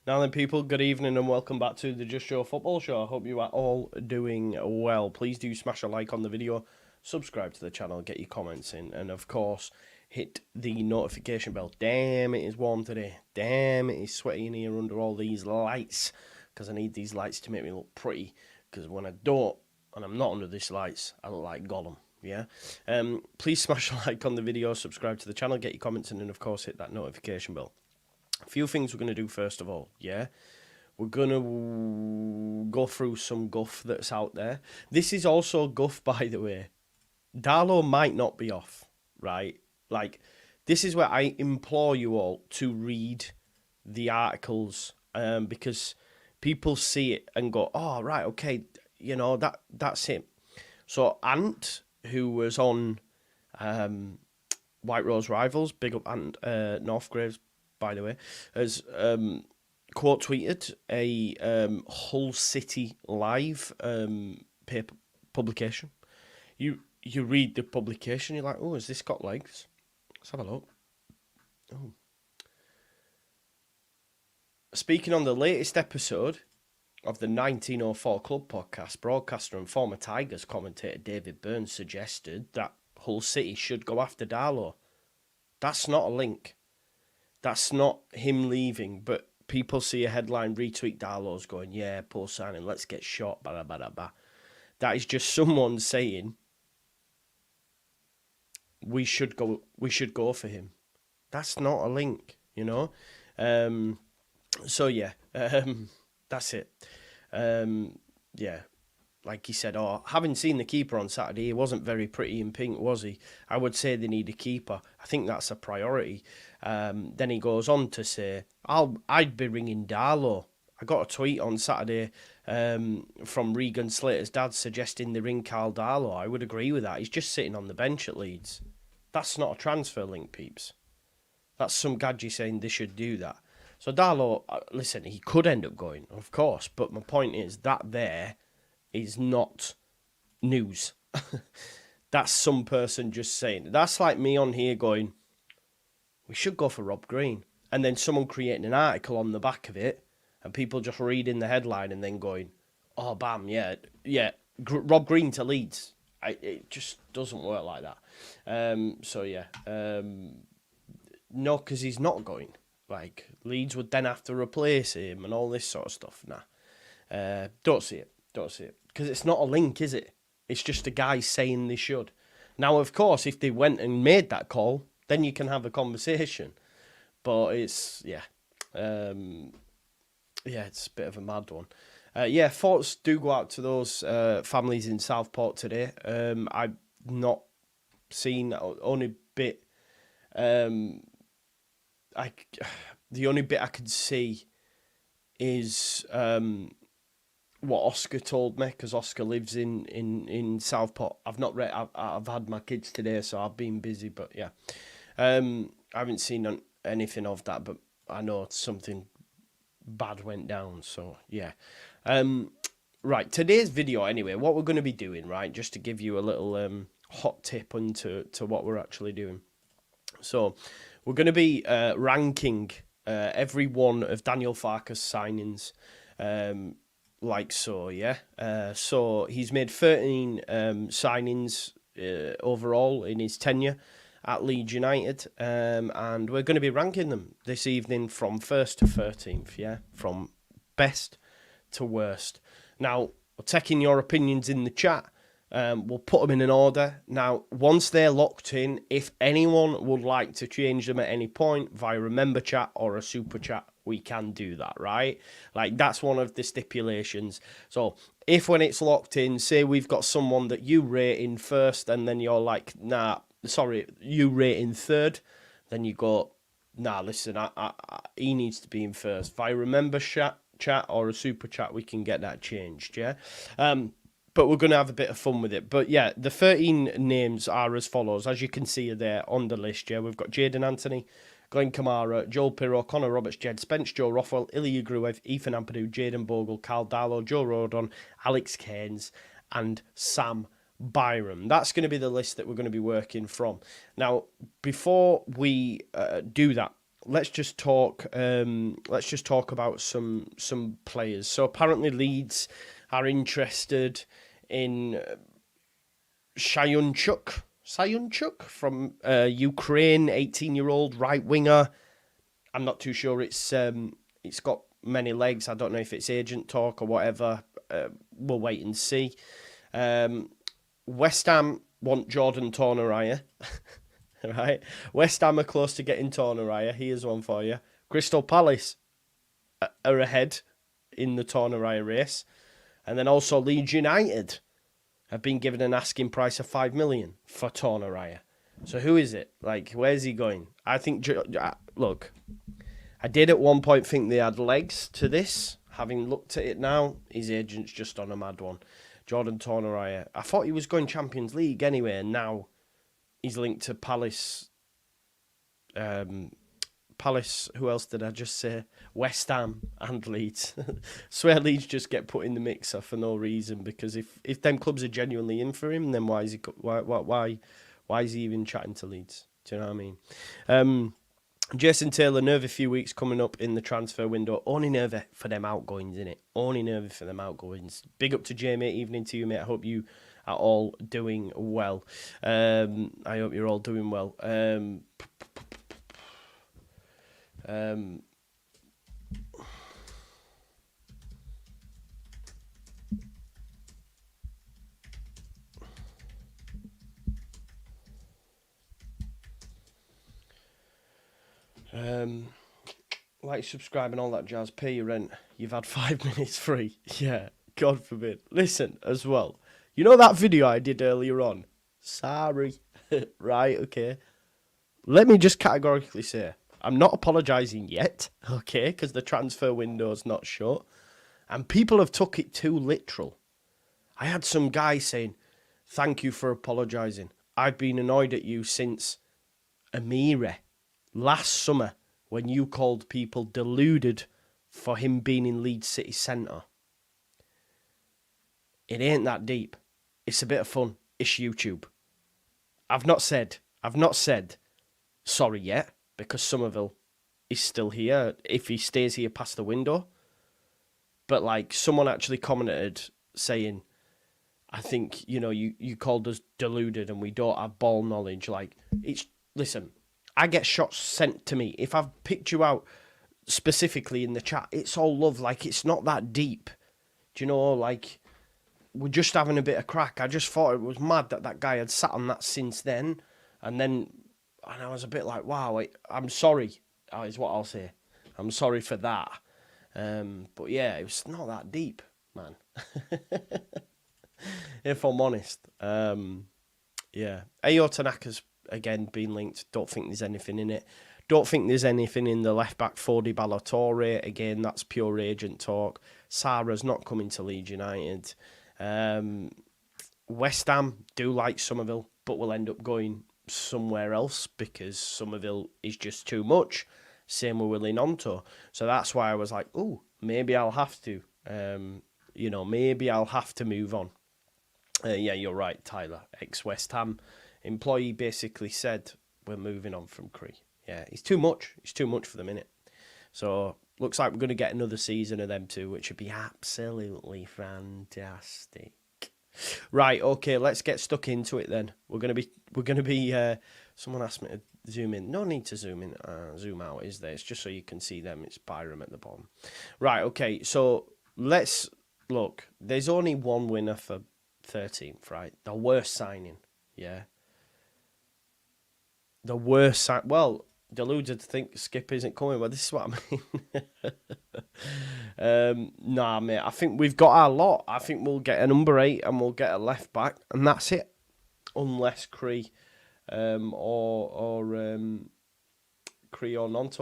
Now then, people, good evening and welcome back to the Just Show Football Show. I hope you are all doing well. Please do smash a like on the video, subscribe to the channel, get your comments in, and of course, hit the notification bell. Damn, it is warm today. Damn, it is sweaty in here under all these lights, because I need these lights to make me look pretty, because when I don't, and I'm not under these lights, I look like Gollum. Yeah. Please smash a like on the video, subscribe to the channel, get your comments in, and of course, hit that notification bell. A few things we're going to do first of all, yeah? We're going to go through some guff that's out there. This is also guff, by the way. Darlow might not be off, right? Like, this is where I implore you all to read the articles because people see it and go, oh, right, okay, that's him. So Ant, who was on White Rose Rivals, big up Ant Northgraves, by the way, has quote tweeted a Hull City Live paper publication. You read the publication, you're like, oh, has this got legs? Let's have a look. Oh. Speaking on the latest episode of the 1904 Club podcast, broadcaster and former Tigers commentator David Burns suggested that Hull City should go after Darlow. That's not a link. That's not him leaving, but people see a headline, retweet Darlow's going, yeah, poor signing, let's get shot, blah, blah, blah, blah. That is just someone saying we should go for him. That's not a link, you know? So yeah, that's it. Yeah, like he said, having seen the keeper on Saturday, he wasn't very pretty in pink, was he? I would say they need a keeper. I think that's a priority. Then he goes on to say, I'd be ringing Darlow. I got a tweet on Saturday from Regan Slater's dad suggesting they ring Carl Darlow. I would agree with that. He's just sitting on the bench at Leeds. That's not a transfer link, peeps. That's some gadget saying they should do that. So Darlow, listen, he could end up going, of course, but my point is that there is not news. That's some person just saying. That's like me on here going, we should go for Rob Green. And then someone creating an article on the back of it, and people just reading the headline and then going, oh, bam, yeah, Rob Green to Leeds. It just doesn't work like that. So, yeah. No, because he's not going. Like, Leeds would then have to replace him and all this sort of stuff. Nah. Don't see it. Because it's not a link, is it? It's just a guy saying they should. Now, of course, if they went and made that call, then you can have a conversation. But it's, yeah. It's a bit of a mad one. Thoughts do go out to those families in Southport today. I've not seen only bit. The only bit I could see is what Oscar told me, because Oscar lives in Southport. I've not read. I've had my kids today, so I've been busy. But yeah, I haven't seen anything of that. But I know something bad went down. So yeah. Right, today's video anyway. What we're going to be doing, right, just to give you a little hot tip into what we're actually doing. So we're going to be ranking every one of Daniel Farke's signings, like so, yeah. So he's made 13 signings overall in his tenure at Leeds United, and we're going to be ranking them this evening from 1st to 13th, yeah, from best to worst. Now, we're taking your opinions in the chat. We'll put them in an order. Now, once they're locked in, if anyone would like to change them at any point via a member chat or a super chat, we can do that, right? Like, that's one of the stipulations. So, if when it's locked in, say we've got someone that you rate in first, and then you're like, you rate in third, then you go, nah, listen, he needs to be in first. Via a member chat or a super chat, we can get that changed, yeah? But we're going to have a bit of fun with it. But yeah, the 13 names are as follows. As you can see there on the list, yeah, we've got Jadon Anthony, Glenn Kamara, Joel Pirro, Connor Roberts, Jed Spence, Joe Rothwell, Ilya Gruev, Ethan Ampadu, Jaden Bogle, Carl Darlow, Joe Rodon, Alex Keynes, and Sam Byram. That's going to be the list that we're going to be working from. Now, before we do that, let's just talk. Let's just talk about some players. So apparently Leeds are interested in Sayunchuk from Ukraine, 18-year-old right winger. I'm not too sure it's got many legs. I don't know if it's agent talk or whatever. We'll wait and see. West Ham want Jordan Tornoraya. Right? West Ham are close to getting Tornoraya. Here's one for you. Crystal Palace are ahead in the Tornoraya race. And then also Leeds United have been given an asking price of 5 million for Tornoraya. So who is it? Like, where's he going? I think, look, I did at one point think they had legs to this. Having looked at it now, his agent's just on a mad one. Jordan Tornoraya. I thought he was going Champions League anyway, and now he's linked to Palace. Palace, who else did I just say? West Ham and Leeds. Swear Leeds just get put in the mixer for no reason, because if them clubs are genuinely in for him, then why is he even chatting to Leeds? Do you know what I mean? Jason Taylor, nervy few weeks coming up in the transfer window. Only nervy for them outgoings, innit? Only nervy for them outgoings. Big up to Jay, mate. Evening to you, mate. I hope you are all doing well. I hope you're all doing well. Like, subscribe and all that jazz. Pay your rent. You've had 5 minutes free. Yeah, God forbid. Listen, as well. You know that video I did earlier on? Sorry. Right, okay. Let me just categorically say, I'm not apologising yet, okay, because the transfer window's not shut. And people have took it too literal. I had some guy saying, thank you for apologising. I've been annoyed at you since Amire last summer when you called people deluded for him being in Leeds City Centre. It ain't that deep. It's a bit of fun. It's YouTube. I've not said sorry yet, because Somerville is still here if he stays here past the window. But like, someone actually commented saying, I think, you called us deluded and we don't have ball knowledge. Like, listen, I get shots sent to me. If I've picked you out specifically in the chat, it's all love. Like, it's not that deep. Do you know, like, we're just having a bit of crack. I just thought it was mad that guy had sat on that since then. And I was a bit like, wow, I'm sorry, is what I'll say. I'm sorry for that. But yeah, it was not that deep, man. If I'm honest. Yeah. Ayo Tanaka's, again, been linked. Don't think there's anything in it. Don't think there's anything in the left-back Fodi Ballatore. Again, that's pure agent talk. Sarah's not coming to Leeds United. West Ham do like Somerville, but will end up going somewhere else because Somerville is just too much. Same with Willie Nonto. So that's why I was like, ooh, maybe I'll have to. Maybe I'll have to move on. Yeah, you're right, Tyler. Ex-West Ham employee basically said, we're moving on from Cree. Yeah, it's too much. It's too much for the minute. So, looks like we're going to get another season of them too, which would be absolutely fantastic. Right, okay, let's get stuck into it then. We're going to be, someone asked me to zoom in. No need to zoom in, zoom out, is there? It's just so you can see them. It's Byram at the bottom. Right, okay, so let's look. There's only one winner for 13th, right? The worst signing, yeah. The worst well, deluded to think Skip isn't coming, but this is what I mean. Nah, mate, I think we've got our lot. I think we'll get a number 8 and we'll get a left back, and that's it. Unless Cree or Nonto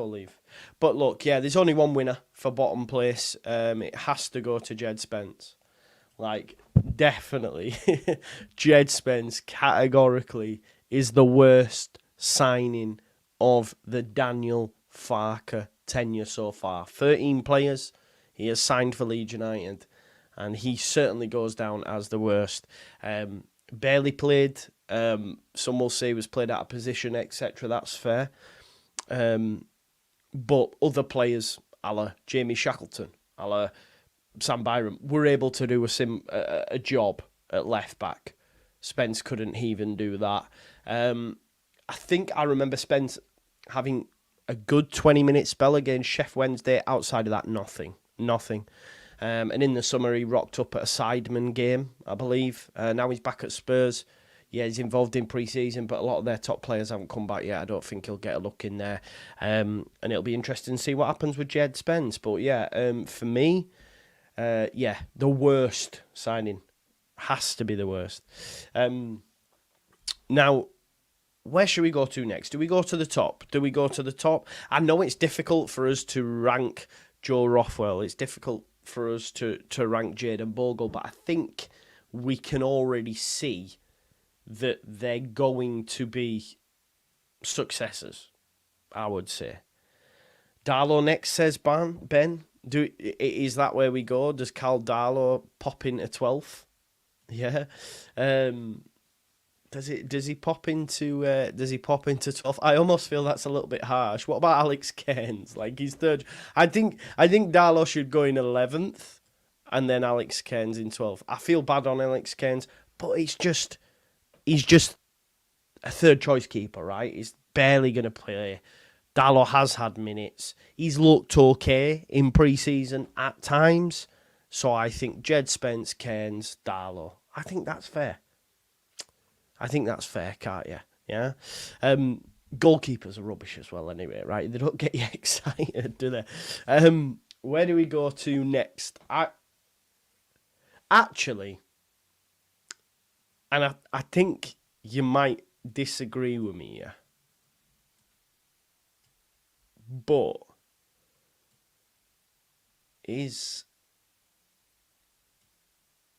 leave. But look, yeah, there's only one winner for bottom place. It has to go to Jed Spence. Like, definitely. Jed Spence categorically is the worst signing of the Daniel Farke tenure so far. 13 players he has signed for Leeds United, and he certainly goes down as the worst. Barely played. Some will say was played out of position, etc. That's fair. But other players, a la Jamie Shackleton, a la Sam Byram, were able to do a job at left back. Spence couldn't even do that. I think I remember Spence having a good 20-minute spell against Sheff Wednesday. Outside of that, nothing. And in the summer, he rocked up at a Sidemen game, I believe. Now he's back at Spurs. Yeah, he's involved in pre-season, but a lot of their top players haven't come back yet. I don't think he'll get a look in there. And it'll be interesting to see what happens with Jed Spence. But yeah, for me, the worst signing has to be the worst. Now, where should we go to next? Do we go to the top? I know it's difficult for us to rank Joe Rothwell. It's difficult for us to rank Jayden Bogle, but I think we can already see that they're going to be successors, I would say. Darlow next, says Ben. Is that where we go? Does Cal Darlow pop into 12th? Yeah. Does he pop into 12th? I almost feel that's a little bit harsh. What about Alex Cairns? Like, he's third. I think Darlow should go in 11th and then Alex Cairns in 12th. I feel bad on Alex Cairns, but he's just a third choice keeper, right? He's barely going to play. Darlow has had minutes. He's looked okay in pre-season at times. So I think Jed Spence, Cairns, Darlow. I think that's fair. Can't you? Yeah. Goalkeepers are rubbish as well anyway, right? They don't get you excited, do they? Where do we go to next? I think you might disagree with me here, but is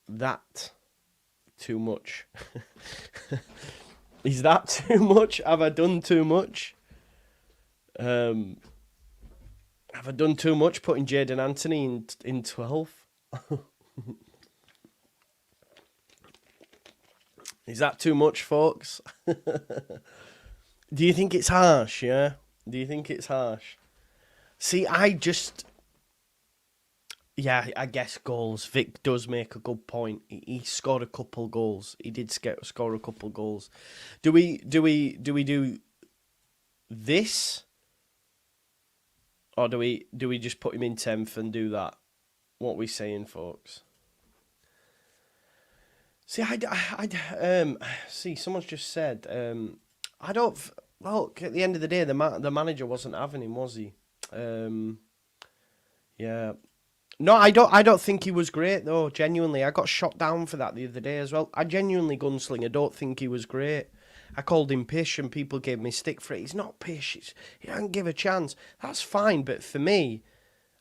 that too much? Is that too much? Have I done too much? Have I done too much putting Jaden Anthony in 12th? Is that too much, folks? Do you think it's harsh, yeah? Do you think it's harsh? See, I guess goals. Vic does make a good point. He scored a couple goals. He did score a couple goals. Do we do this? Or do we just put him in 10th and do that? What are we saying, folks? See, see, someone's just said, I don't, well, at the end of the day, the manager wasn't having him, was he? Yeah. No, I don't think he was great, though, genuinely. I got shot down for that the other day as well. I genuinely, Gunslinger, don't think he was great. I called him pish and people gave me stick for it. He's not pish. He don't give a chance. That's fine, but for me,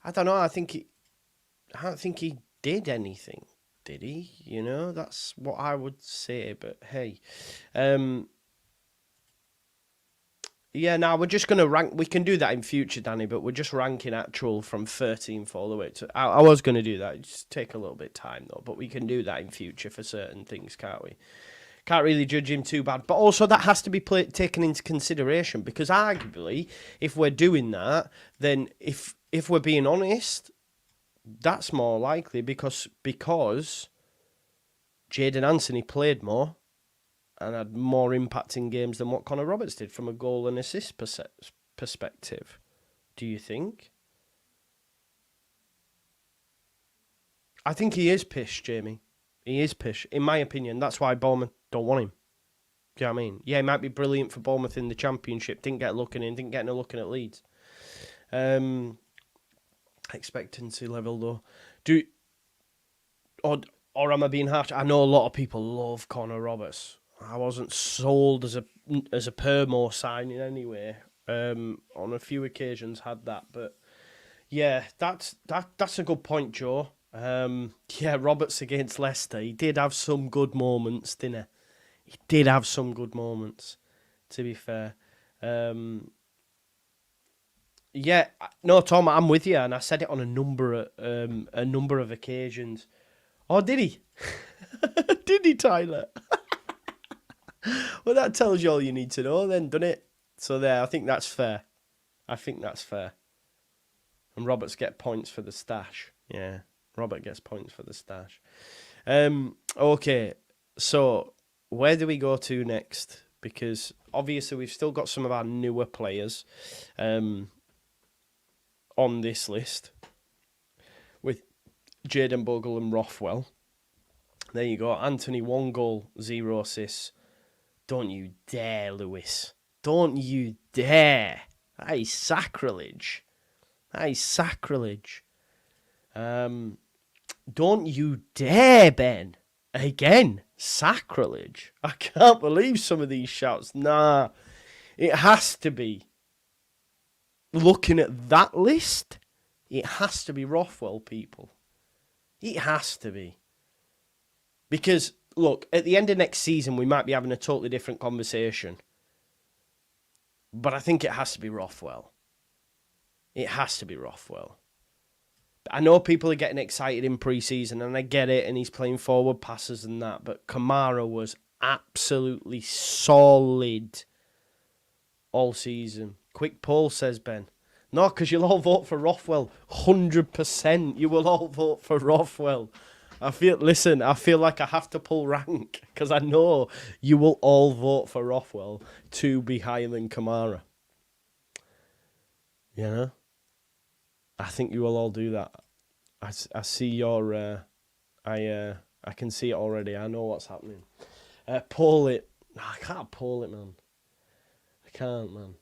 I don't know, I don't think he did anything. Did he? You know, that's what I would say. But hey, yeah. Now we're just gonna rank. We can do that in future, Danny. But we're just ranking actual from 13th all the way to. I was gonna do that. Just take a little bit of time though. But we can do that in future for certain things, can't we? Can't really judge him too bad. But also that has to be taken into consideration because arguably, if we're doing that, then if we're being honest. That's more likely because Jaden Anthony played more and had more impact in games than what Connor Roberts did from a goal and assist perspective. Do you think? I think he is pish, Jamie. He is pish. In my opinion, that's why Bournemouth don't want him. Do you know what I mean? Yeah, he might be brilliant for Bournemouth in the Championship. Didn't get a look at Leeds. Expectancy level though, or am I being harsh? I know a lot of people love Connor Roberts. I wasn't sold as a Permo signing anyway. On a few occasions had that, but yeah, that's a good point, Joe. Yeah, Roberts against Leicester, he did have some good moments, didn't he? He did have some good moments, to be fair. Yeah, no, Tom, I'm with you, and I said it on a number of occasions. Oh, did he? Did he, Tyler? Well, that tells you all you need to know, then, doesn't it? So there, I think that's fair. I think that's fair. And Roberts get points for the stash. Yeah, Robert gets points for the stash. Okay, so where do we go to next? Because obviously we've still got some of our newer players on this list with Jayden Bogle and Rothwell. There you go. Anthony, 1 goal, 0 assists. Don't you dare, Lewis. Don't you dare. That is sacrilege. That is sacrilege. Don't you dare, Ben. Again, sacrilege. I can't believe some of these shouts. Nah, it has to be. Looking at that list, it has to be Rothwell, people. It has to be. Because, look, at the end of next season, we might be having a totally different conversation. But I think it has to be Rothwell. It has to be Rothwell. I know people are getting excited in pre-season, and I get it, and he's playing forward passes and that, but Kamara was absolutely solid all season. Quick poll, says Ben. No, because you'll all vote for Rothwell. 100%. You will all vote for Rothwell. I feel like I have to pull rank, because I know you will all vote for Rothwell to be higher than Kamara. You know? I think you will all do that. I see your... I can see it already. I know what's happening. Poll it. No, I can't poll it, man. I can't, man.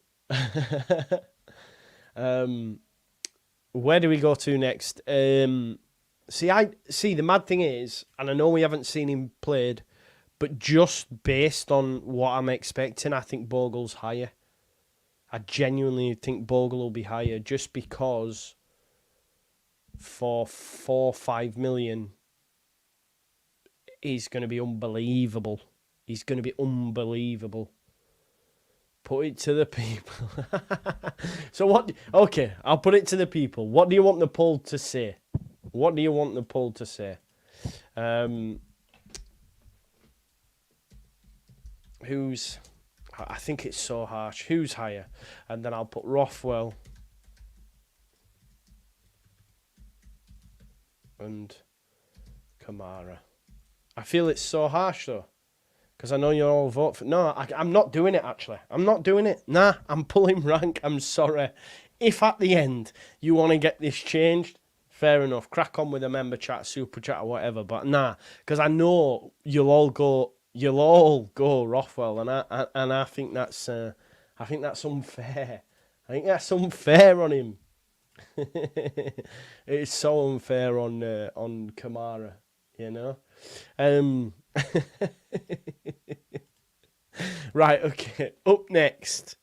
Where do we go to next? The mad thing is, and I know we haven't seen him played, but just based on what I'm expecting, I think Bogle's higher. I genuinely think Bogle will be higher just because for 4-5 million, he's going to be unbelievable. He's going to be unbelievable. Put it to the people. So what? Okay, I'll put it to the people. What do you want the poll to say? What do you want the poll to say? Who's... I think it's so harsh. Who's higher? And then I'll put Rothwell and Kamara. I feel it's so harsh, though. Because I know you all vote for... No, I'm not doing it, actually. I'm not doing it. Nah, I'm pulling rank. I'm sorry. If at the end you want to get this changed, fair enough. Crack on with a member chat, super chat, or whatever. But nah, because I know you'll all go Rothwell, and I think that's unfair. I think that's unfair on him. It's so unfair on Kamara, you know. Right, okay. Up next.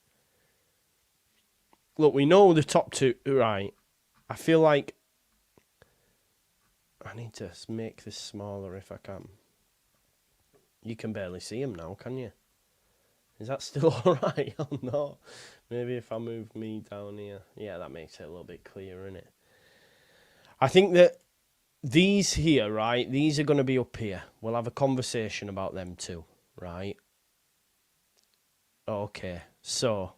Look, we know the top two, right? I feel like I need to make this smaller if I can. You can barely see him now, can you? Is that still alright? Oh no. Maybe if I move me down here. Yeah, that makes it a little bit clearer, innit? I think that these here, right? These are going to be up here. We'll have a conversation about them too, right? Okay, so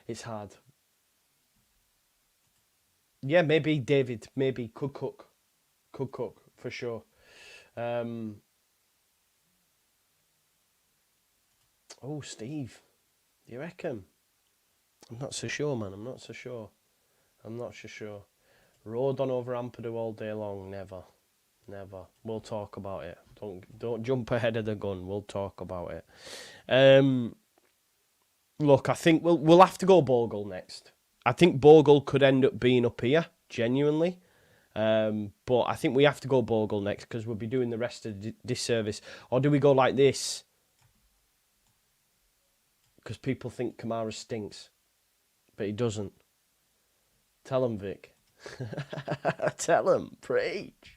it's hard. Yeah, maybe David, maybe could cook for sure. Oh, Steve, do you reckon? I'm not so sure, man. I'm not so sure. Rodon over Ampadu all day long. Never. We'll talk about it. Don't jump ahead of the gun. We'll talk about it. Look, I think we'll have to go Bogle next. I think Bogle could end up being up here, genuinely. But I think we have to go Bogle next because we'll be doing the rest of the disservice. Or do we go like this? Because people think Kamara stinks. But he doesn't. Tell him, Vic. Tell him. Preach.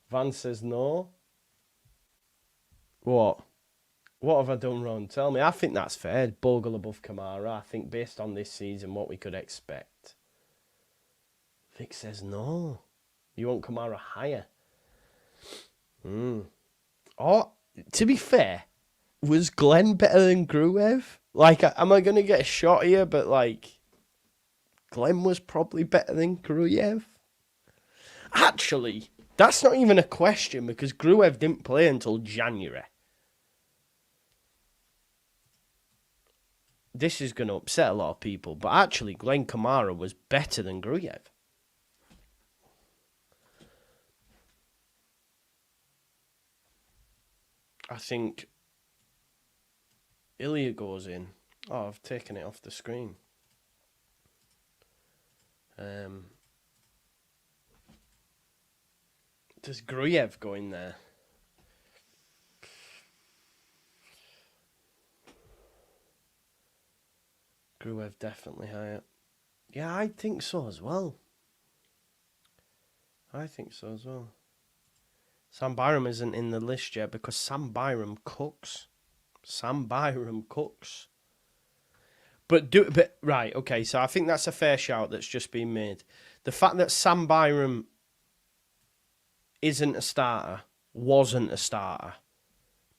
Van says no. What? What have I done wrong? Tell me. I think that's fair. Bogle above Kamara. I think based on this season, what we could expect. Vic says no. You want Kamara higher? Oh, to be fair, Was Glenn better than Gruev? Like, am I going to get a shot here? But, like, Glenn was probably better than Gruev. Actually, that's not even a question because Gruev didn't play until January. This is going to upset a lot of people, but actually, Glenn Kamara was better than Gruev. I think Ilya goes in. Oh, I've taken it off the screen. Does Gruev go in there? Gruev definitely higher. Yeah, I think so as well. Sam Byram isn't in the list yet because Sam Byram cooks. But right, okay, so I think that's a fair shout that's just been made. The fact that Sam Byram wasn't a starter,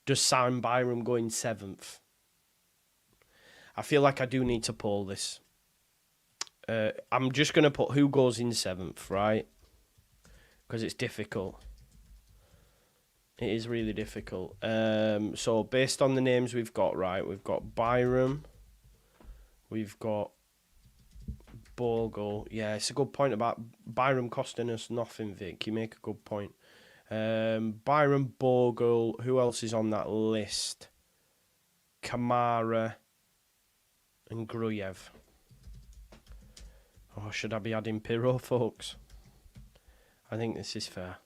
does Sam Byram go in 7th? I feel like I do need to poll this. I'm just going to put who goes in 7th, right? Because it's difficult. It is really difficult. So based on the names we've got, right, we've got Byram, we've got Bogle. Yeah, it's a good point about Byram costing us nothing, Vic. You make a good point. Byram, Bogle, who else is on that list? Kamara and Gruev. Oh, should I be adding Pirro, folks? I think this is fair.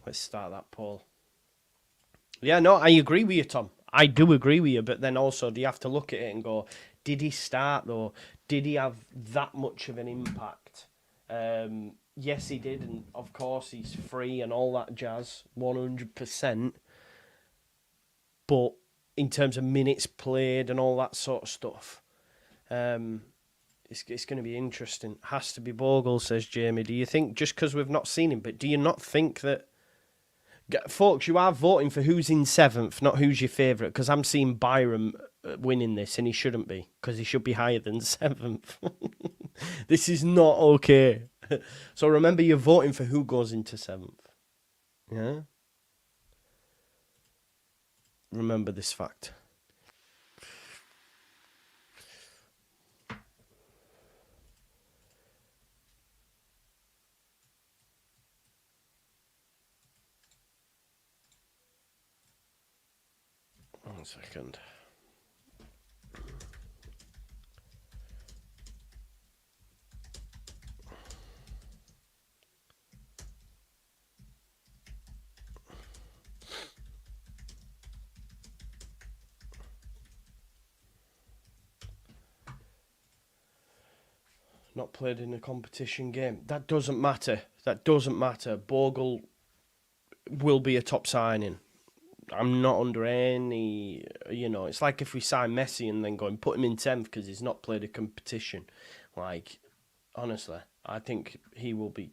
Let's start that poll. Yeah, no, I agree with you, Tom. I do agree with you, but then also do you have to look at it and go, did he start though? Did he have that much of an impact? Yes, he did, and of course he's free and all that jazz, 100%. But in terms of minutes played and all that sort of stuff, it's going to be interesting. Has to be Bogle, says Jamie. Do you think, just because we've not seen him, but do you not think that... Folks, you are voting for who's in 7th, not who's your favourite, because I'm seeing Byram winning this, and he shouldn't be, because he should be higher than 7th. This is not okay. So remember, you're voting for who goes into 7th. Yeah? Remember this fact. One second. Not played in a competition game. That doesn't matter. Bogle will be a top signing. I'm not under any, it's like if we sign Messi and then go and put him in 10th because he's not played a competition. Like, honestly, I think he will be,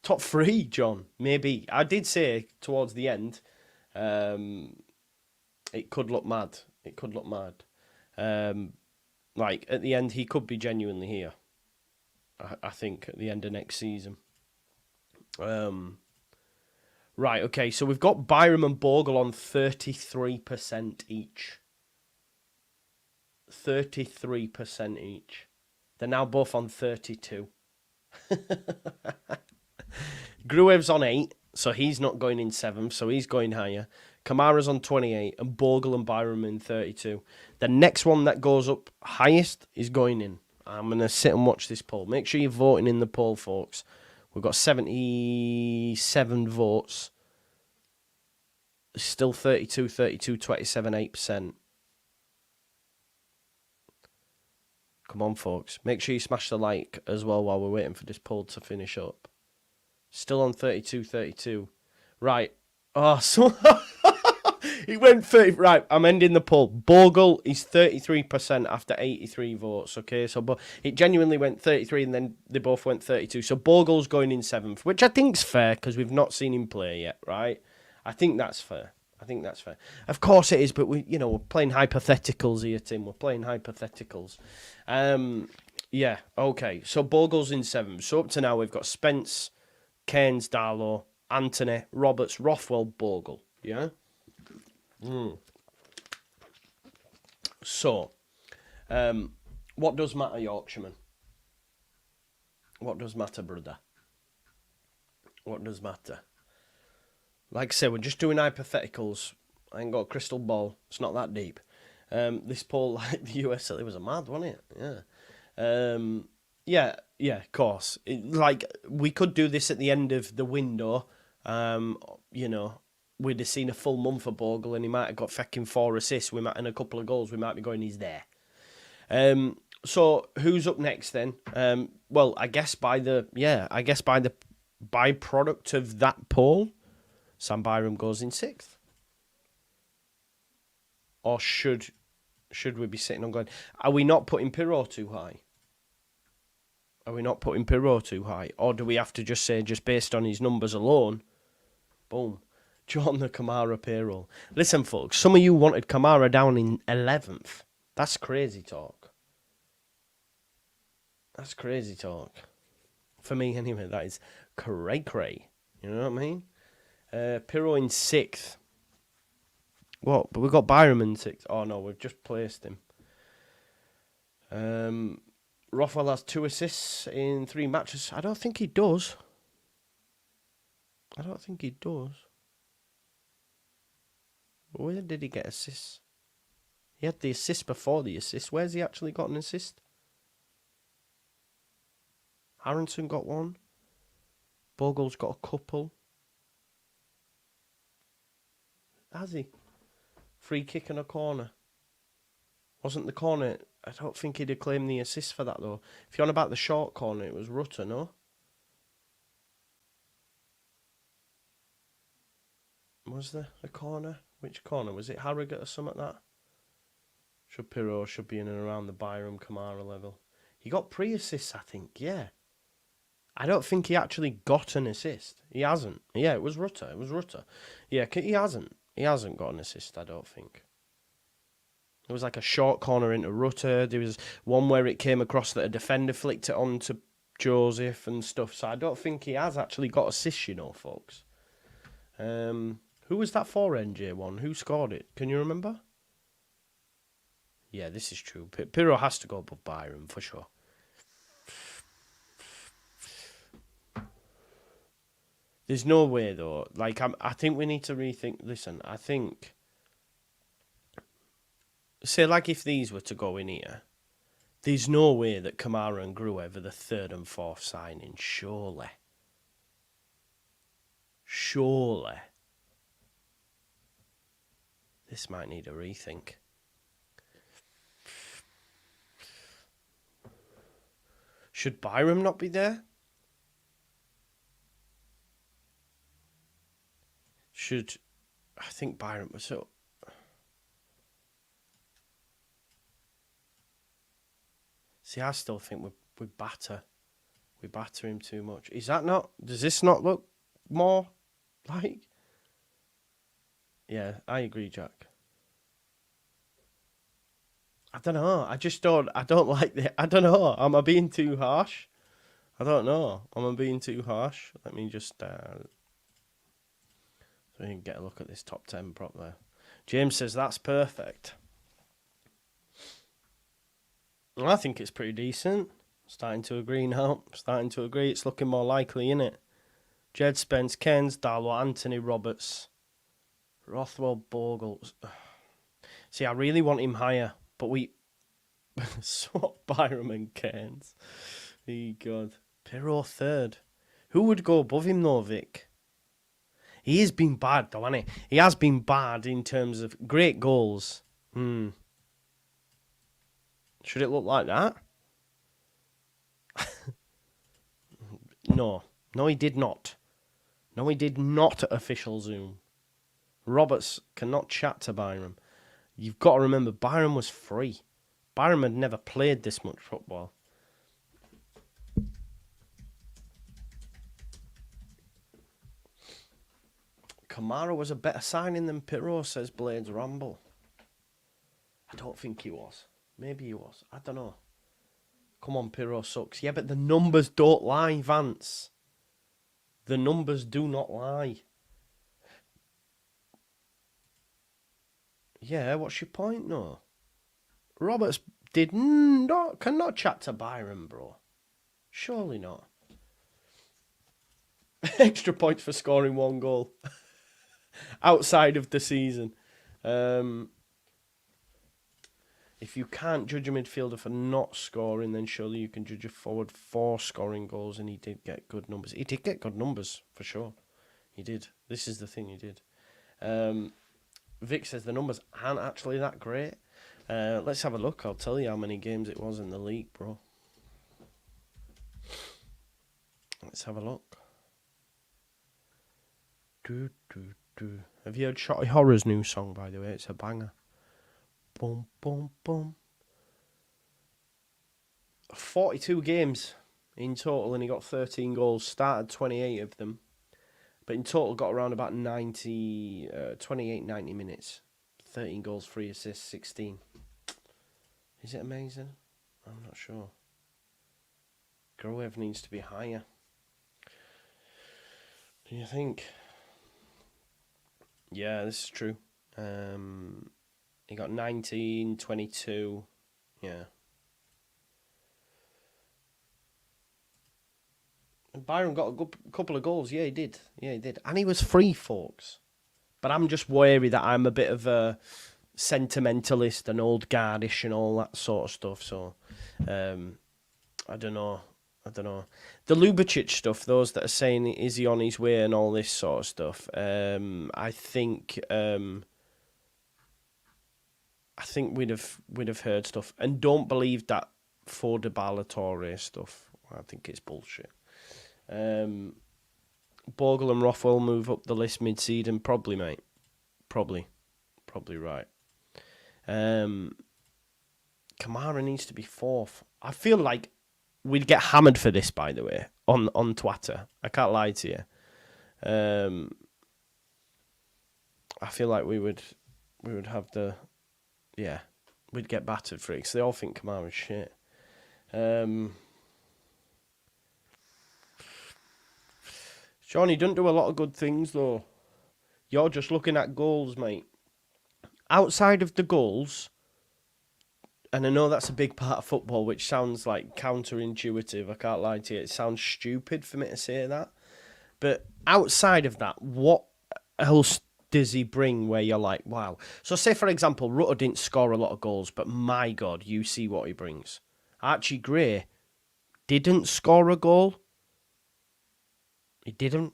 top 3, John, maybe. I did say towards the end, it could look mad. Like, at the end, he could be genuinely here, I think, at the end of next season. Right, okay, so we've got Byram and Bogle on 33% each. 33% each. They're now both on 32. Gruev's on 8, so he's not going in 7th, so he's going higher. Kamara's on 28, and Bogle and Byram in 32. The next one that goes up highest is going in. I'm going to sit and watch this poll. Make sure you're voting in the poll, folks. We've got 77 votes. Still 32, 27, 8%. Come on, folks. Make sure you smash the like as well while we're waiting for this poll to finish up. Still on 32. Right. Oh, so... He went 30. Right, I'm ending the poll. Bogle is 33% after 83 votes, okay? So but it genuinely went 33 and then they both went 32. So Bogle's going in 7th, which I think's fair because we've not seen him play yet, right? I think that's fair. I think that's fair. Of course it is, but we're playing hypotheticals here, Tim. We're playing hypotheticals. Yeah, okay. So Bogle's in 7. So up to now we've got Spence, Cairns, Darlow, Anthony, Roberts, Rothwell, Bogle. Yeah? So, what does matter, Yorkshireman? What does matter, brother? What does matter? Like I said, we're just doing hypotheticals. I ain't got a crystal ball. It's not that deep. This poll, like the US, it was a mad, wasn't it? Yeah. Yeah, of course. We could do this at the end of the window. We'd have seen a full month of Bogle and he might have got fucking 4 assists. And a couple of goals. We might be going, he's there. So who's up next then? Well, I guess by the byproduct of that poll, Sam Byram goes in 6th. Or should we be sitting on going? Are we not putting Pirro too high? Or do we have to just say, just based on his numbers alone, boom, John the Kamara payroll? Listen, folks, some of you wanted Kamara down in 11th. That's crazy talk. For me, anyway, that is cray-cray. You know what I mean? Pirro in 6th. What? But we've got Byram in 6th. Oh, no, we've just placed him. Rothwell has 2 assists in 3 matches. I don't think he does. Where did he get assists? He had the assist before the assist. Where's he actually got an assist? Harrington got 1. Bogle's got a couple. Has he? Free kick and a corner. Wasn't the corner... I don't think he'd have claimed the assist for that, though. If you're on about the short corner, it was Rutter, no? Was there a corner? Which corner? Was it Harrogate or something like that? Pirro should be in and around the Byram Kamara level. He got pre-assists, I think, yeah. I don't think he actually got an assist. He hasn't. Yeah, it was Rutter. Yeah, he hasn't. He hasn't got an assist, I don't think. There was like a short corner into Rutter. There was one where it came across that a defender flicked it on to Joseph and stuff. So I don't think he has actually got assists, folks. Who was that for, NJ1? Who scored it? Can you remember? Yeah, this is true. Pirro has to go above Byram, for sure. There's no way, though. I think we need to rethink... Listen, I think... Say, if these were to go in here, there's no way that Kamara and Gruev are the 3rd and 4th signing, surely. This might need a rethink. Should Byram not be there? I think Byram was so... See, I still think we batter him too much. Is that not? Does this not look more like? Yeah, I agree, Jack. I don't know. I don't like the... I don't know. Am I being too harsh? I don't know. Am I being too harsh? Let me just... so we can get a look at this top 10 properly. James says that's perfect. I think it's pretty decent. Starting to agree now. It's looking more likely, innit? Jed Spence, Cairns, Darlow, Anthony, Roberts, Rothwell, Bogle. See, I really want him higher, but we swap Byram and Cairns. God. Pirro 3rd. Who would go above him, though, Vic? He has been bad, though, hasn't he? He has been bad in terms of great goals. Should it look like that? No, he did not. No, he did not, official Zoom. Roberts cannot chat to Byram. You've got to remember, Byram was free. Byram had never played this much football. Kamara was a better signing than Pirro, says Blades Ramble. I don't think he was. Maybe he was. I don't know. Come on, Pirro sucks. Yeah, but the numbers don't lie, Vance. The numbers do not lie. Yeah, what's your point, no? Roberts cannot chat to Byron, bro. Surely not. Extra points for scoring 1 goal. Outside of the season. If you can't judge a midfielder for not scoring, then surely you can judge a forward for scoring goals, and he did get good numbers. He did get good numbers, for sure. He did. This is the thing he did. Vic says the numbers aren't actually that great. Let's have a look. I'll tell you how many games it was in the league, bro. Let's have a look. Have you heard Shotty Horror's new song, by the way? It's a banger. Boom, boom, boom. 42 games in total, and he got 13 goals. Started 28 of them. But in total, got around about 28, 90 minutes. 13 goals, 3 assists, 16. Is it amazing? I'm not sure. Gruev needs to be higher. Do you think? Yeah, this is true. He got 19, 22. Yeah. And Byron got a good couple of goals. Yeah, he did. And he was free, folks. But I'm just wary that I'm a bit of a sentimentalist and old guardish and all that sort of stuff. So, I don't know. The Lubicic stuff, those that are saying, is he on his way and all this sort of stuff, I think we'd have heard stuff. And don't believe that for the Ballatore stuff. I think it's bullshit. Bogle and Rothwell move up the list mid-season. Probably, mate. Probably right. Kamara needs to be 4th. I feel like we'd get hammered for this, by the way, on Twitter. I can't lie to you. I feel like we would have we'd get battered for it, because they all think Kamara's shit. Johnny, don't do a lot of good things, though. You're just looking at goals, mate. Outside of the goals, and I know that's a big part of football, which sounds like counterintuitive. I can't lie to you. It sounds stupid for me to say that. But outside of that, what else does he bring where you're like, wow? So say, for example, Rutter didn't score a lot of goals, but my God, you see what he brings. Archie Gray didn't score a goal. He didn't.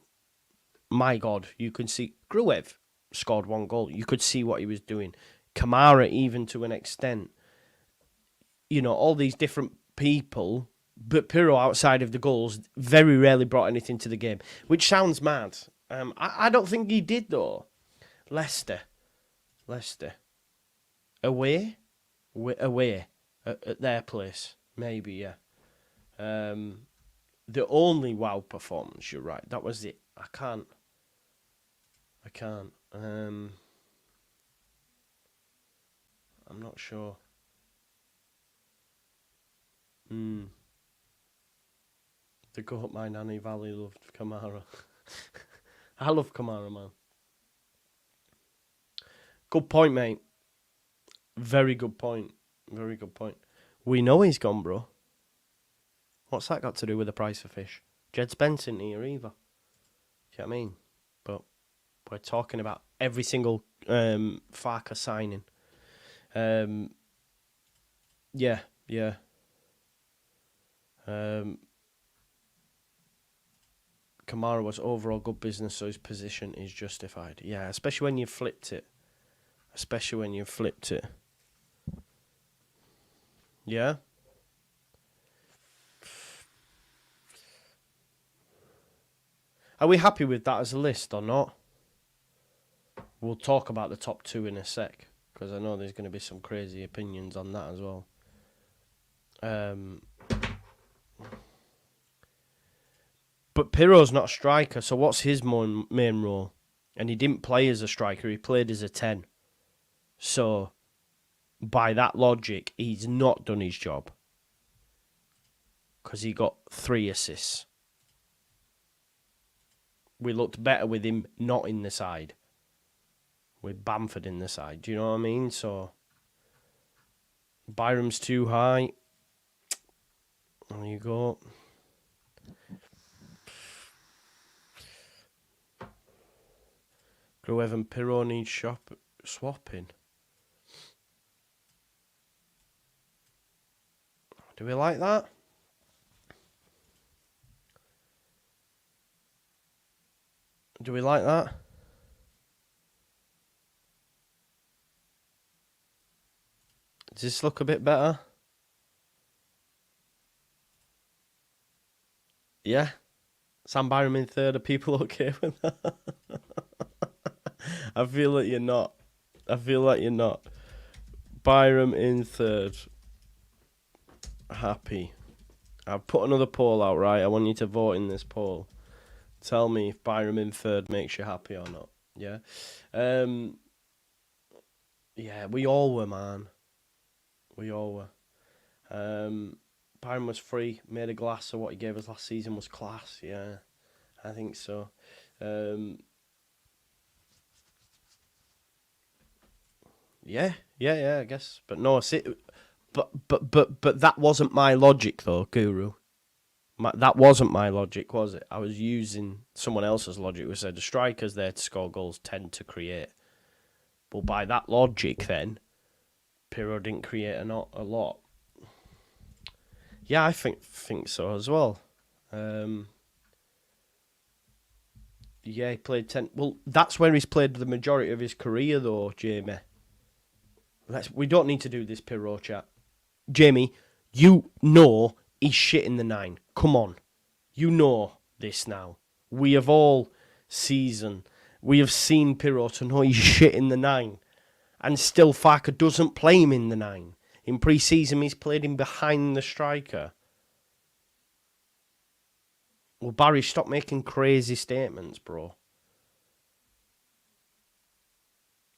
My God, you can see. Gruev scored 1 goal. You could see what he was doing. Kamara, even to an extent. You know, all these different people, but Pirro, outside of the goals, very rarely brought anything to the game, which sounds mad. I don't think he did, though. Leicester. Away? At their place. Maybe, yeah. The only wow performance, you're right. That was it. I can't. I'm not sure. The goat my nanny Valley loved Kamara. I love Kamara, man. Good point, mate. Very good point. We know he's gone, bro. What's that got to do with the price of fish? Jed Spence isn't here either. Do you know what I mean? But we're talking about every single Farke signing. Yeah. Kamara was overall good business, so his position is justified. Yeah, especially when you flipped it. Yeah? Are we happy with that as a list or not? We'll talk about the top 2 in a sec, because I know there's going to be some crazy opinions on that as well. But Pirro's not a striker, so what's his main role? And he didn't play as a striker, he played as a 10. So, by that logic, he's not done his job. Because he got 3 assists. We looked better with him not in the side. With Bamford in the side. Do you know what I mean? So, Byram's too high. There you go. Gruev and Pirro need swapping. Do we like that? Do we like that? Does this look a bit better? Yeah? Sam Byram in third, are people okay with that? I feel that you're not. Byram in third. Happy. I've put another poll out, right? I want you to vote in this poll. Tell me if Byram in third makes you happy or not. Yeah? Yeah, we all were, man. We all were. Byram was free, made a glass of what he gave us last season was class. Yeah, I think so. Yeah, I guess. But no, but that wasn't my logic though, Guru. That wasn't my logic, was it? I was using someone else's logic, which said the strikers there to score goals tend to create. But by that logic, then Pirro didn't create a lot. Yeah, I think so as well. Yeah, he played 10. Well, that's where he's played the majority of his career, though, Jamie. We don't need to do this Pirro chat. Jamie, you know he's shit in the 9. Come on. You know this now. We have all seen Pirro to know he's shit in the 9. And still Farke doesn't play him in the 9. In pre-season, he's played him behind the striker. Well, Barry, stop making crazy statements, bro.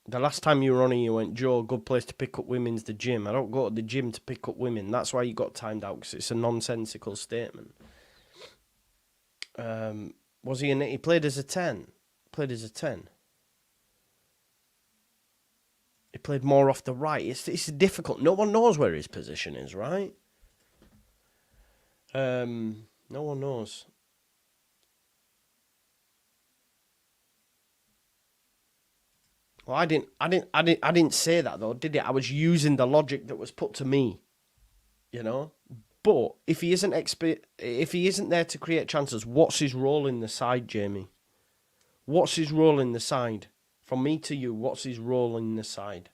The last time you were on here, you went, Joe, good place to pick up women's the gym. I don't go to the gym to pick up women. That's why you got timed out, because it's a nonsensical statement. Was he he played as a 10? He played more off the right. It's difficult. No one knows where his position is, right? No one knows. Well, I didn't say that though, did it? I was using the logic that was put to me, you know. But if he isn't there to create chances, what's his role in the side, Jamie? What's his role in the side? From me to you, what's his role in the side?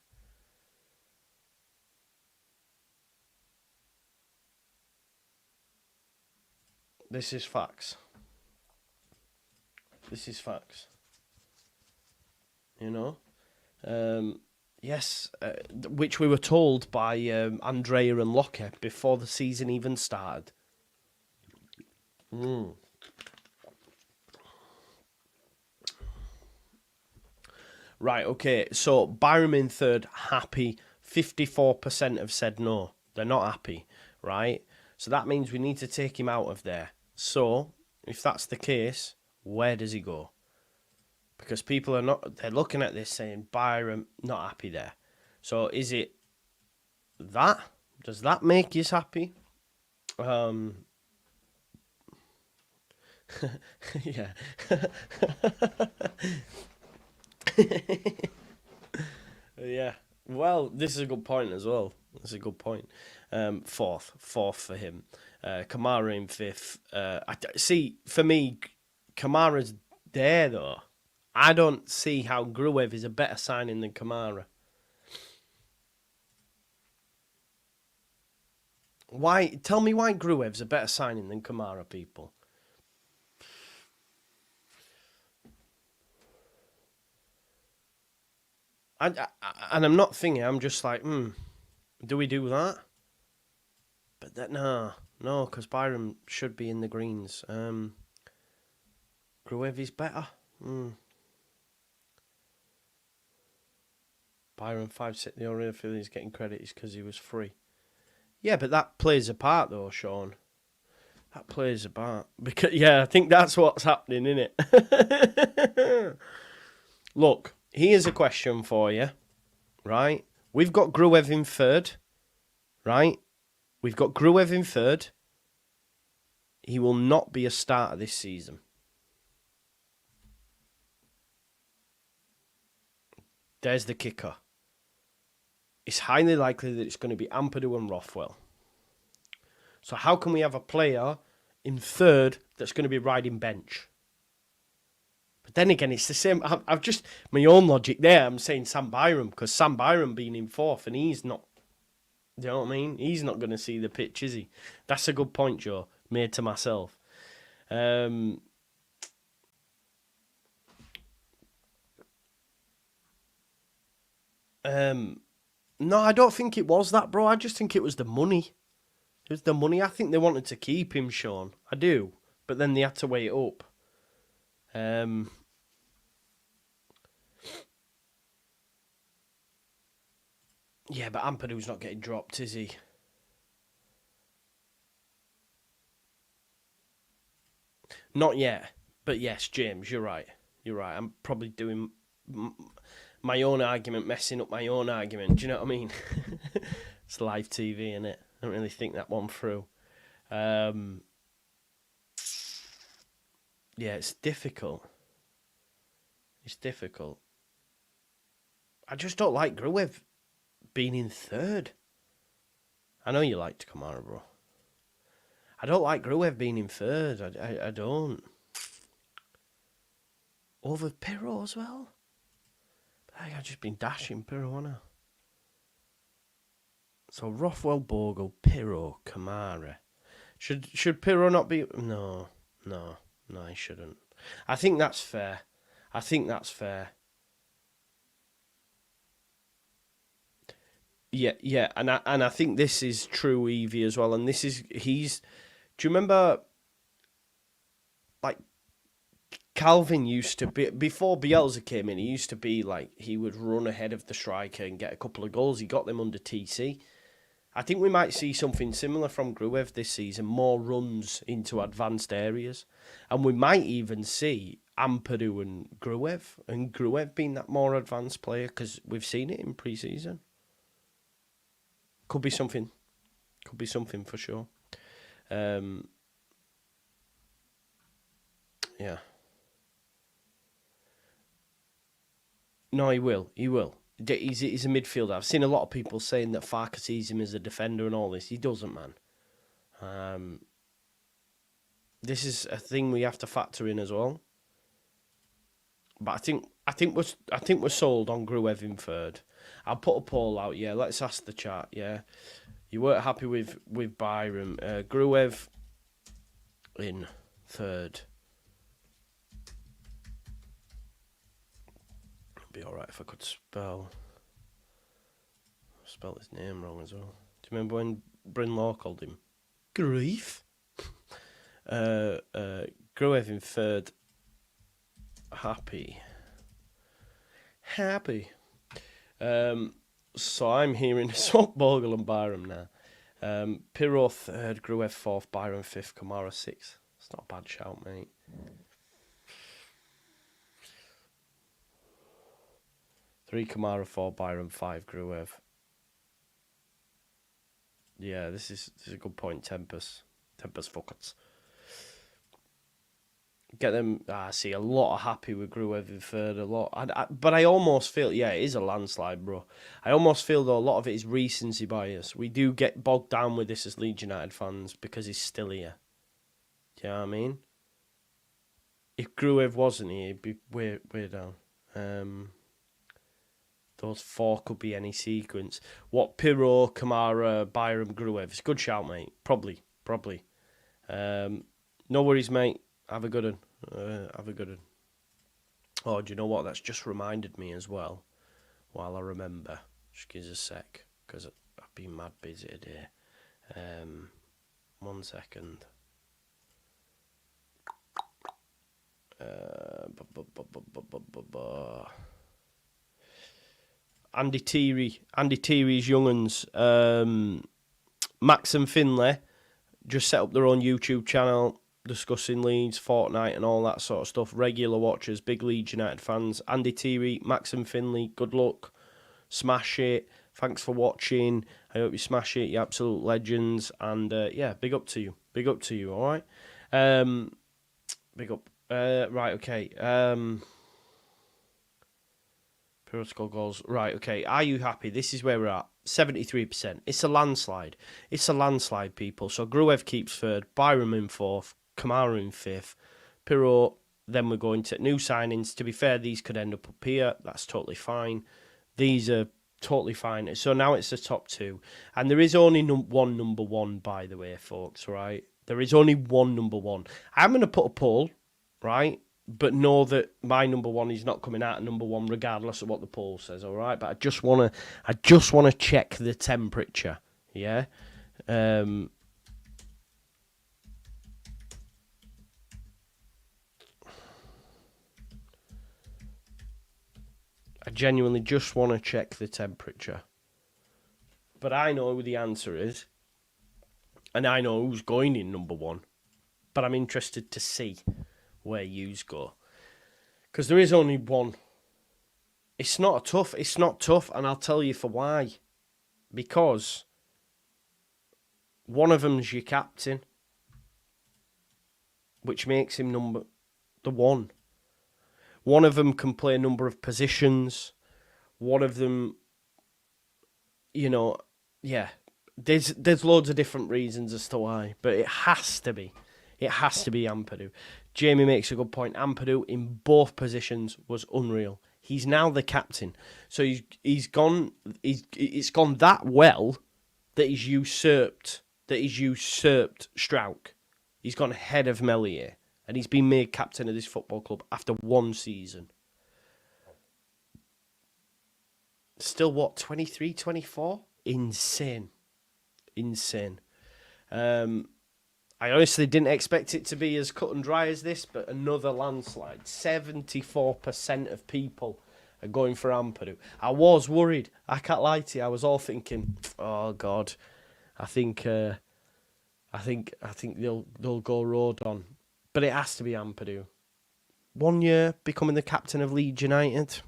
This is facts. You know? Yes, which we were told by Andrea and Locke before the season even started. Right, okay, so Byram in third, happy. 54% have said no. They're not happy, right? So that means we need to take him out of there. So, if that's the case, where does he go? Because people they're looking at this saying, Byram, not happy there. So is it that? Does that make you happy? Yeah. Yeah. Well, this is a good point as well. Fourth for him. Kamara in fifth. See, for me, Kamara's there though. I don't see how Gruev is a better signing than Kamara. Why? Tell me why Gruev's a better signing than Kamara, people. And I'm not thinking. I'm just like, do we do that? But no, because Byram should be in the greens. Gruev is better. Byron 5 the only feeling he's getting credit is because he was free. Yeah, but that plays a part though, Sean. That plays a part. Because I think that's what's happening, innit? Look, here's a question for you, right? We've got Gruev in third, right? We've got Gruev in third. He will not be a starter this season. There's the kicker. It's highly likely that it's going to be Ampadu and Rothwell. So how can we have a player in third that's going to be riding bench? But then again, it's the same. I've just, my own logic there, I'm saying Sam Byram, because Sam Byram being in fourth and he's not, do you know what I mean? He's not going to see the pitch, is he? That's a good point, Joe, made to myself. No, I don't think it was that, bro. I just think it was the money. It was the money. I think they wanted to keep him, Sean. I do. But then they had to weigh it up. Yeah, but Ampadu's not getting dropped, is he? Not yet. But yes, James, you're right. You're right. I'm probably doing my own argument, messing up my own argument. Do you know what I mean? It's live TV, innit? I don't really think that one through. Yeah, it's difficult. It's difficult. I just don't like Gruev being in third. I know you liked Kamara, bro. I don't like Gruev being in third. I don't. Over Pirro as well. I've just been dashing Pirro, haven't I? So Rothwell, Bogle, Pirro, Kamara. Should Pirro not be? No, he shouldn't. I think that's fair. Yeah, and I think this is true, Evie, as well. And do you remember, like, Calvin used to be, before Bielsa came in, he used to be like, he would run ahead of the striker and get a couple of goals. He got them under TC. I think we might see something similar from Gruev this season, more runs into advanced areas. And we might even see Ampadu and Gruev being that more advanced player, because we've seen it in pre-season. Could be something for sure. Yeah. No, he will. He's a midfielder. I've seen a lot of people saying that Farke sees him as a defender and all this. He doesn't, man. This is a thing we have to factor in as well. But I think we're sold on Gruev in third. I'll put a poll out. Yeah, let's ask the chat. Yeah, you weren't happy with Byram. Gruev in third. It'd be all right if I could spell his name wrong as well. Do you remember when Bryn Law called him Grief? Gruev in third. Happy. So I'm hearing Swap, Bogle and Byram now. Pirro third, Gruev fourth, Byram fifth, Kamara sixth. It's not a bad shout, mate. Three Kamara, four Byram, five Gruev. Yeah, this is a good point. Tempest fuckers. Get them. I see a lot of happy with Gruev in third. A lot, but I almost feel it is a landslide, bro. I almost feel though a lot of it is recency bias. We do get bogged down with this as Leeds United fans because he's still here. Do you know what I mean? If Gruev wasn't here, he'd be way down. Those four could be any sequence. What, Pirro, Kamara, Byram, Gruev? It's a good shout, mate. Probably. No worries, mate. Have a good one. Oh, do you know what? That's just reminded me as well. While I remember. Just give us a sec. Because I've been mad busy today. 1 second. Andy Thierry's younguns, Max and Finlay, just set up their own YouTube channel discussing Leeds, Fortnite and all that sort of stuff. Regular watchers, big Leeds United fans. Andy Thierry, Max and Finlay, good luck. Smash it. Thanks for watching. I hope you smash it. You absolute legends. And yeah, big up to you. Big up to you, all right? Big up. Right, okay. Protocol goals. Right, okay. Are you happy? This is where we're at. 73%. It's a landslide. It's a landslide, people. So Gruev keeps third, Byram in fourth, Kamara in fifth, Pirot. Then we're going to new signings. To be fair, these could end up here. That's totally fine. These are totally fine. So now it's the top two. And there is only one number one, by the way, folks, right? There is only one number one. I'm going to put a poll, right? But know that my number one is not coming out at number one, regardless of what the poll says. All right, but I just wanna check the temperature. Yeah. I genuinely just want to check the temperature. But I know who the answer is, and I know who's going in number one. But I'm interested to see where yous go, because there is only one. It's not tough, and I'll tell you for why. Because one of them's your captain, which makes him the one. One of them can play a number of positions. One of them, yeah, there's loads of different reasons as to why, but it has to be Ampadu. Jamie makes a good point. Ampadu in both positions was unreal. He's now the captain. So it's gone that well that he's usurped Strauch. He's gone ahead of Melier, and he's been made captain of this football club after one season. Still what, 23, 24? Insane. I honestly didn't expect it to be as cut and dry as this, but another landslide. 74% of people are going for Ampadu. I was worried. I can't lie to you. I was all thinking, oh God, I think they'll go Rodon, but it has to be Ampadu. 1 year becoming the captain of Leeds United.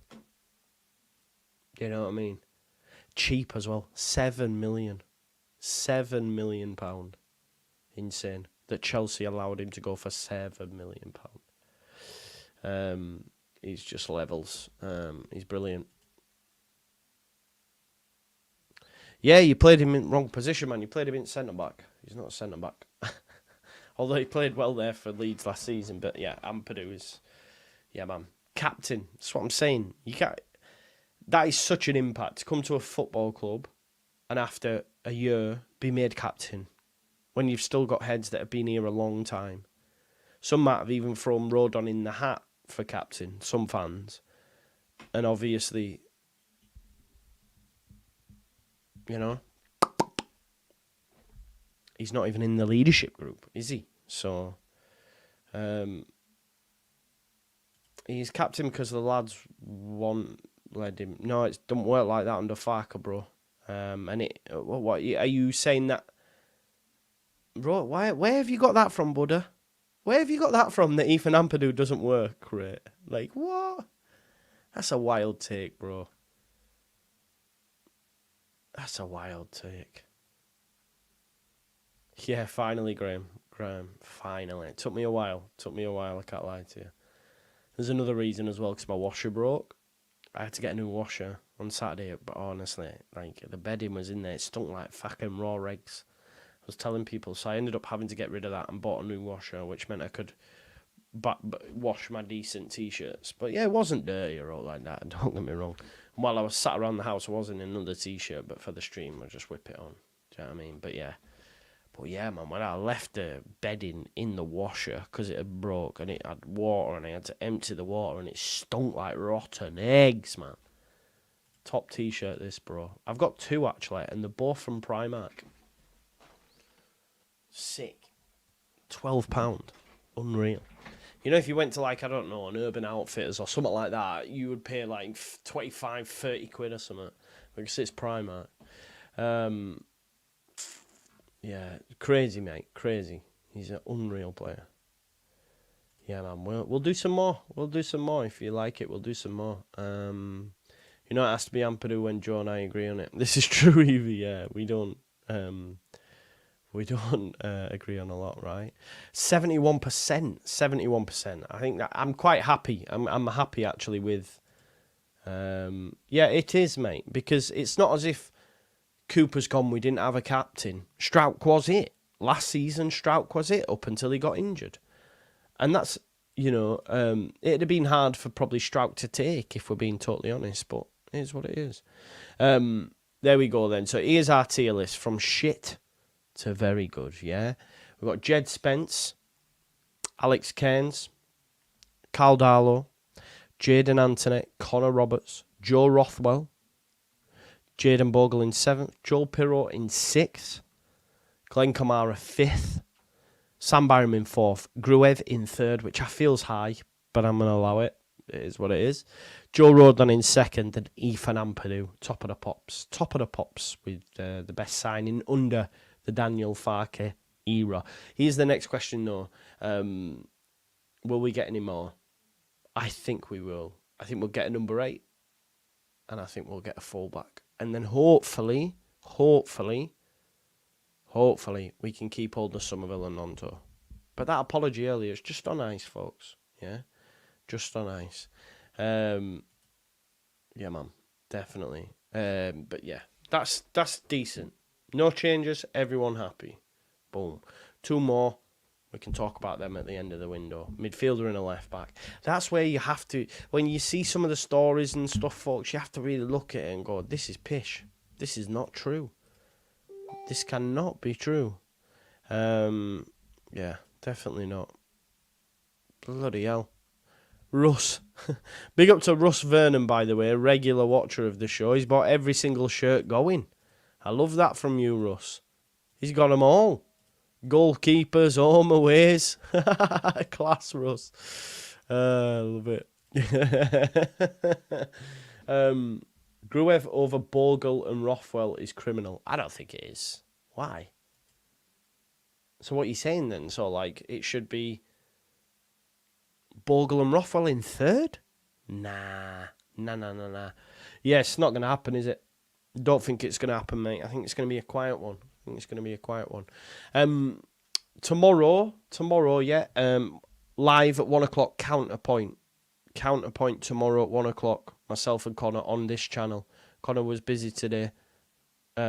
You know what I mean? Cheap as well. 7 million. £7 million. Insane that Chelsea allowed him to go for £7 million. He's just levels. He's brilliant. Yeah, you played him in the wrong position, man. You played him in centre back. He's not a centre back. Although he played well there for Leeds last season. But yeah, Ampadu is, yeah, man, captain. That's what I'm saying. You can't. That is such an impact to come to a football club and after a year be made captain, when you've still got heads that have been here a long time. Some might have even thrown Rodon in the hat for captain, some fans. And obviously, he's not even in the leadership group, is he? So, he's captain because the lads led him. No, it doesn't work like that under Farke, bro. What are you saying that? Bro, where have you got that from, Buddha? Where have you got that from that Ethan Ampadu doesn't work, right? Like, what? That's a wild take, bro. That's a wild take. Yeah, finally, Graham, finally. It took me a while, I can't lie to you. There's another reason as well, because my washer broke. I had to get a new washer on Saturday, but honestly, like, the bedding was in there. It stunk like fucking raw eggs. I was telling people, so I ended up having to get rid of that and bought a new washer, which meant I could wash my decent t-shirts. But yeah, it wasn't dirty or all like that, don't get me wrong. And while I was sat around the house, I was in another t-shirt, but for the stream, I just whip it on. Do you know what I mean? But yeah, man, when I left the bedding in the washer, because it had broke, and it had water, and I had to empty the water, and it stunk like rotten eggs, man. Top t-shirt this, bro. I've got two, actually, and they're both from Primark. Sick. £12. Unreal. You know, if you went to, like, I don't know, an Urban Outfitters or something like that, you would pay like 25, 30 quid or something. Because it's Primark. Yeah, crazy, mate. Crazy. He's an unreal player. Yeah, man. We'll do some more. We'll do some more. If you like it, we'll do some more. You know, it has to be Ampadu when Joe and I agree on it. This is true, Evie. Yeah, we don't agree on a lot, right? 71%. 71%. I think that I'm quite happy. I'm happy actually with. Yeah, it is, mate, because it's not as if Cooper's gone. We didn't have a captain. Strauch was it last season. Strauch was it up until he got injured, and that's, you know, it'd have been hard for probably Strauch to take if we're being totally honest, but it is what it is. There we go then. So here's our tier list from shit to very good. Yeah, we've got Jed Spence, Alex Cairns, Carl Darlow, Jaden Anthony, Connor Roberts, Joe Rothwell, Jaden Bogle in 7th, Joel Pirro in 6th, Glenn Kamara 5th, Sam Byram in 4th, Gruev in 3rd, which I feel's high, but I'm going to allow it. It is what it is. Joe Rodon in 2nd, and Ethan Ampadu, top of the pops. Top of the pops with the best signing under the Daniel Farke era. Here's the next question, though. Will we get any more? I think we will. I think we'll get a number 8, and I think we'll get a fullback. And then hopefully, we can keep hold of Somerville and Nonto. But that apology earlier is just on ice, folks. Yeah? Just on ice. Yeah, man. Definitely. But yeah, that's decent. No changes. Everyone happy. Boom. 2 more. We can talk about them at the end of the window. Midfielder and a left back. That's where you have to, when you see some of the stories and stuff, folks, you have to really look at it and go, this is pish. This is not true. This cannot be true. Yeah, definitely not. Bloody hell. Russ. Big up to Russ Vernon, by the way, regular watcher of the show. He's bought every single shirt going. I love that from you, Russ. He's got them all. Goalkeepers, home aways. Class, Russ. Love it. Gruev over Bogle and Rothwell is criminal. I don't think it is. Why? So what are you saying then? So, like, it should be Bogle and Rothwell in 3rd? Nah. Yeah, it's not going to happen, is it? Don't think it's going to happen, mate. I think it's going to be a quiet one. Tomorrow, yeah. Live at 1 o'clock, Counterpoint. Counterpoint tomorrow at 1 o'clock. Myself and Connor on this channel. Connor was busy today. I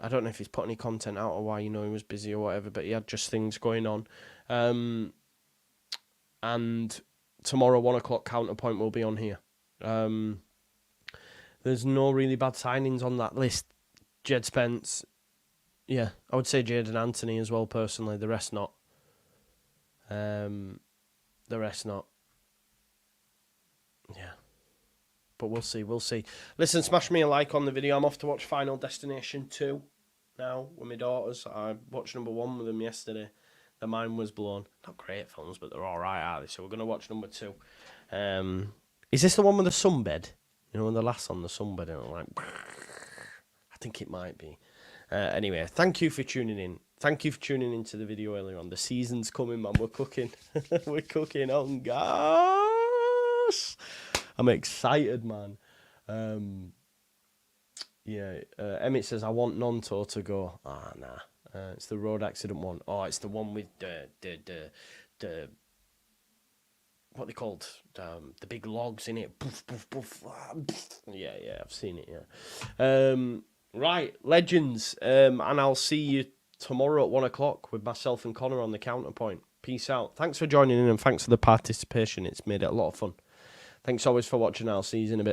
don't know if he's put any content out or why, you know, he was busy or whatever, but he had just things going on. And tomorrow, 1 o'clock, Counterpoint will be on here. There's no really bad signings on that list. Jed Spence. Yeah, I would say Jaden Anthony as well, personally. The rest not. Yeah. But we'll see. Listen, smash me a like on the video. I'm off to watch Final Destination 2 now with my daughters. I watched number 1 with them yesterday. The mind was blown. Not great films, but they're all right, are they? So we're going to watch number 2. Is this the one with the sunbed? You know, when the lass on the sunbed and I'm like, I think it might be. Anyway, thank you for tuning in. Thank you for tuning into the video earlier on. The season's coming, man. We're cooking. We're cooking on gas. I'm excited, man. Yeah. Emmett says, I want Nonto to go. Nah. It's the road accident one. Oh, it's the one with the what they called? The big logs in it. Poof, poof, poof. Yeah, I've seen it, yeah. Right, legends. And I'll see you tomorrow at 1 o'clock with myself and Connor on the Counterpoint. Peace out. Thanks for joining in and thanks for the participation. It's made it a lot of fun. Thanks always for watching. I'll see you in a bit.